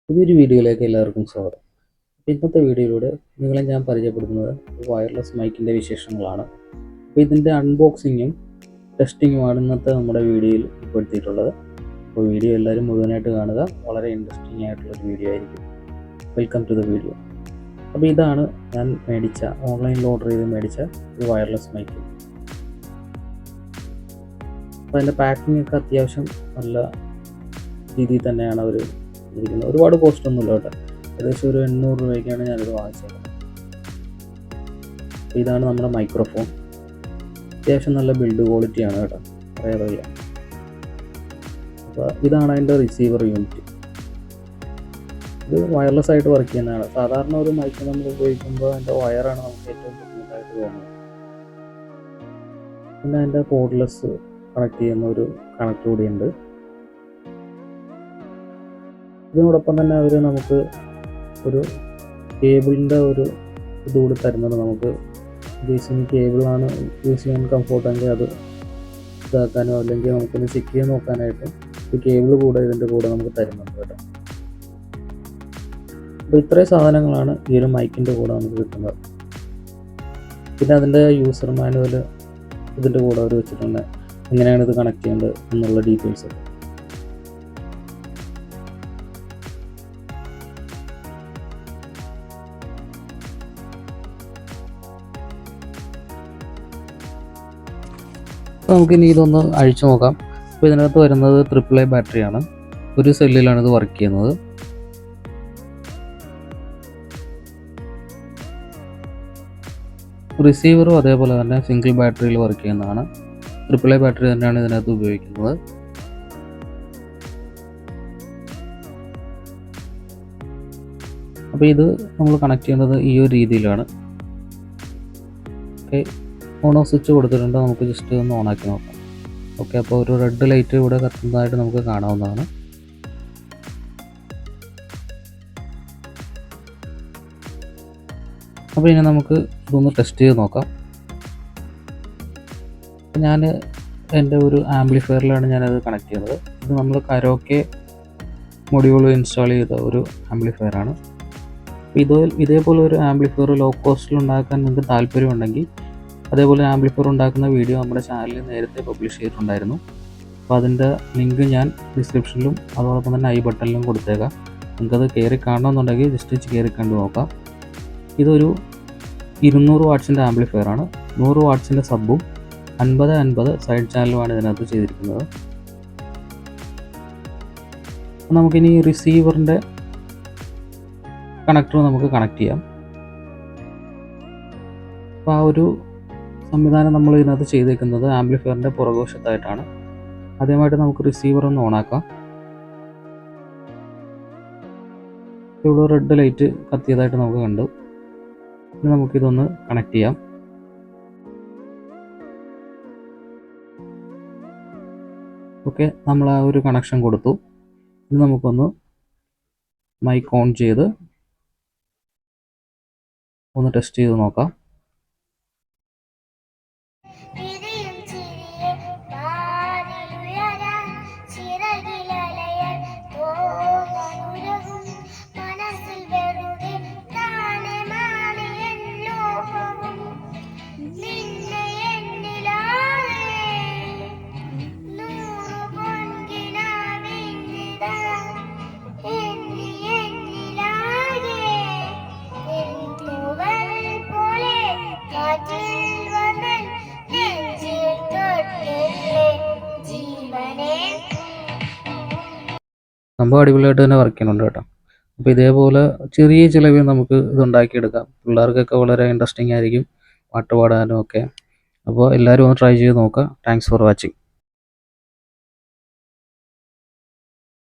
പുതിയൊരു വീഡിയോയിലേക്ക് എല്ലാവർക്കും സ്വാഗതം. ഇന്നത്തെ വീഡിയോയിലൂടെ നിങ്ങളെ ഞാൻ പരിചയപ്പെടുത്തുന്നത് വയർലെസ് മൈക്കിൻ്റെ വിശേഷങ്ങളാണ്. അപ്പോൾ ഇതിൻ്റെ അൺബോക്സിങ്ങും ടെസ്റ്റിങ്ങുമാണ് ഇന്നത്തെ നമ്മുടെ വീഡിയോയിൽ ഉൾപ്പെടുത്തിയിട്ടുള്ളത്. അപ്പോൾ വീഡിയോ എല്ലാവരും മുഴുവനായിട്ട് കാണുക. വളരെ ഇൻട്രസ്റ്റിംഗ് ആയിട്ടുള്ളൊരു വീഡിയോ ആയിരിക്കും. Welcome to the video. അപ്പോൾ ഇതാണ് ഞാൻ ഓൺലൈനിൽ ഓർഡർ ചെയ്ത് മേടിച്ച ഒരു വയർലെസ് മൈക്ക്. അപ്പോൾ അതിൻ്റെ പാക്കിംഗ് ഒക്കെ അത്യാവശ്യം നല്ല രീതിയിൽ തന്നെയാണ് അവർ ഇരിക്കുന്നത്. ഒരുപാട് കോസ്റ്റ് ഒന്നുമില്ല കേട്ടോ. ഏകദേശം ഒരു 800 രൂപയ്ക്കാണ് ഞാനിത് വാങ്ങിച്ചത്. ഇതാണ് നമ്മുടെ മൈക്രോഫോൺ. അത്യാവശ്യം നല്ല ബിൽഡ് ക്വാളിറ്റിയാണ് കേട്ടോ, പറയാറില്ല. അപ്പോൾ ഇതാണ് അതിൻ്റെ റിസീവർ യൂണിറ്റ്. ഇത് വയർലെസ് ആയിട്ട് വർക്ക് ചെയ്യുന്നതാണ്. സാധാരണ ഒരു മൈക്ക് നമ്മൾ ഉപയോഗിക്കുമ്പോൾ അതിൻ്റെ വയറാണ് നമുക്ക് ഏറ്റവും ബുദ്ധിമുട്ടായിട്ട് തോന്നുന്നത്. പിന്നെ അതിൻ്റെ കോഡ്ലെസ് കണക്ട് ചെയ്യുന്ന ഒരു കണക്ട് കൂടിയുണ്ട്. ഇതിനോടൊപ്പം തന്നെ അവർ നമുക്ക് ഒരു കേബിളിൻ്റെ ഒരു ഇതുകൂടി തരുന്നുണ്ട്. നമുക്ക് ഉദ്ദേശിക്കുന്ന കേബിളാണ് യൂസ് ചെയ്യാൻ കംഫോർട്ടെങ്കിൽ അത് ഇതാക്കാനോ അല്ലെങ്കിൽ നമുക്കൊന്ന് ചെക്ക് ചെയ്ത് നോക്കാനായിട്ട് ഒരു കേബിൾ കൂടെ ഇതിൻ്റെ കൂടെ നമുക്ക് തരുന്നുണ്ട് കേട്ടോ. അപ്പോൾ ഇത്രയും സാധനങ്ങളാണ് ഈ ഒരു മൈക്കിൻ്റെ കൂടെ നമുക്ക് കിട്ടുന്നത്. പിന്നെ അതിൻ്റെ യൂസർ മാനുവൽ ഇതിൻ്റെ കൂടെ അവർ വെച്ചിട്ടുണ്ട്, എങ്ങനെയാണ് ഇത് കണക്ട് ചെയ്യേണ്ടത് എന്നുള്ള ഡീറ്റെയിൽസ്. നമുക്കിനി ഇതൊന്ന് അഴിച്ചു നോക്കാം. അപ്പോൾ ഇതിനകത്ത് വരുന്നത് AAA ബാറ്ററിയാണ്. ഒരു സെല്ലിലാണ് ഇത് വർക്ക് ചെയ്യുന്നത്. റിസീവറും അതേപോലെ തന്നെ സിംഗിൾ ബാറ്ററിയിൽ വർക്ക് ചെയ്യുന്നതാണ്. AAA ബാറ്ററി തന്നെയാണ് ഇതിനകത്ത് ഉപയോഗിക്കുന്നത്. അപ്പോൾ ഇത് നമ്മൾ കണക്ട് ചെയ്യുന്നത് ഈ ഒരു രീതിയിലാണ്. ഓക്കെ, ഓൺ ഓഫ് സ്വിച്ച് കൊടുത്തിട്ടുണ്ട്. നമുക്ക് ജസ്റ്റ് ഒന്ന് ഓണാക്കി നോക്കാം. ഓക്കെ, അപ്പോൾ ഒരു റെഡ് ലൈറ്റ് ഇവിടെ കത്തുന്നതായിട്ട് നമുക്ക് കാണാവുന്നതാണ്. അപ്പോൾ ഇനി നമുക്ക് ഇതൊന്ന് ടെസ്റ്റ് ചെയ്ത് നോക്കാം. ഞാൻ എൻ്റെ ഒരു ആംപ്ലിഫയറിലാണ് ഞാനത് കണക്ട് ചെയ്യുന്നത്. ഇത് നമ്മൾ കരോക്കെ മൊഡ്യൂൾ ഇൻസ്റ്റാൾ ചെയ്ത ഒരു ആംപ്ലിഫയറാണ്. ഇതേപോലെ ഒരു ആംപ്ലിഫയർ ലോ കോസ്റ്റിൽ ഉണ്ടാക്കാൻ നിങ്ങൾക്ക് താല്പര്യമുണ്ടെങ്കിൽ അതേപോലെ ആംപ്ലിഫയർ ഉണ്ടാക്കുന്ന വീഡിയോ നമ്മുടെ ചാനലിൽ നേരത്തെ പബ്ലിഷ് ചെയ്തിട്ടുണ്ടായിരുന്നു. അപ്പോൾ അതിൻ്റെ ലിങ്ക് ഞാൻ ഡിസ്ക്രിപ്ഷനിലും അതോടൊപ്പം തന്നെ ഐ ബട്ടണിലും കൊടുത്തേക്കാം. നിങ്ങൾക്കത് കയറി കാണണമെന്നുണ്ടെങ്കിൽ ജസ്റ്റ് കയറി കണ്ടു നോക്കാം. ഇതൊരു 200 വാട്ട്സിൻ്റെ ആംപ്ലിഫയറാണ്. 100 വാട്ട്സിൻ്റെ സബ്ബും 50-50 സൈഡ് ചാനലുമാണ് ഇതിനകത്ത് ചെയ്തിരിക്കുന്നത്. നമുക്കിനി റിസീവറിൻ്റെ കണക്ടർ നമുക്ക് കണക്ട് ചെയ്യാം. അപ്പോൾ ആ ഒരു സംവിധാനം നമ്മൾ ഇതിനകത്ത് ചെയ്തേക്കുന്നത് ആംപ്ലിഫയറിൻ്റെ പുറകുവശത്തായിട്ടാണ്. ആദ്യമായിട്ട് നമുക്ക് റിസീവർ ഒന്ന് ഓണാക്കാം. ഇവിടെ റെഡ് ലൈറ്റ് കത്തിയതായിട്ട് നമുക്ക് കണ്ടു. ഇനി നമുക്കിതൊന്ന് കണക്ട് ചെയ്യാം. ഓക്കെ, നമ്മൾ ആ ഒരു കണക്ഷൻ കൊടുത്തു. ഇനി നമുക്കൊന്ന് മൈക്ക് ഓൺ ചെയ്ത് ഒന്ന് ടെസ്റ്റ് ചെയ്ത് നോക്കാം. സംഭവം അടിപൊളിയായിട്ട് തന്നെ വർക്ക് ചെയ്യുന്നുണ്ട് കേട്ടോ. അപ്പോൾ ഇതേപോലെ ചെറിയ ചിലവിൽ നമുക്ക് ഇതുണ്ടാക്കിയെടുക്കാം. പിള്ളേർക്കൊക്കെ വളരെ ഇൻട്രസ്റ്റിംഗ് ആയിരിക്കും, പാട്ട് പാടാനും ഒക്കെ. അപ്പോൾ എല്ലാവരും ഒന്ന് ട്രൈ ചെയ്ത് നോക്കുക. Thanks for watching.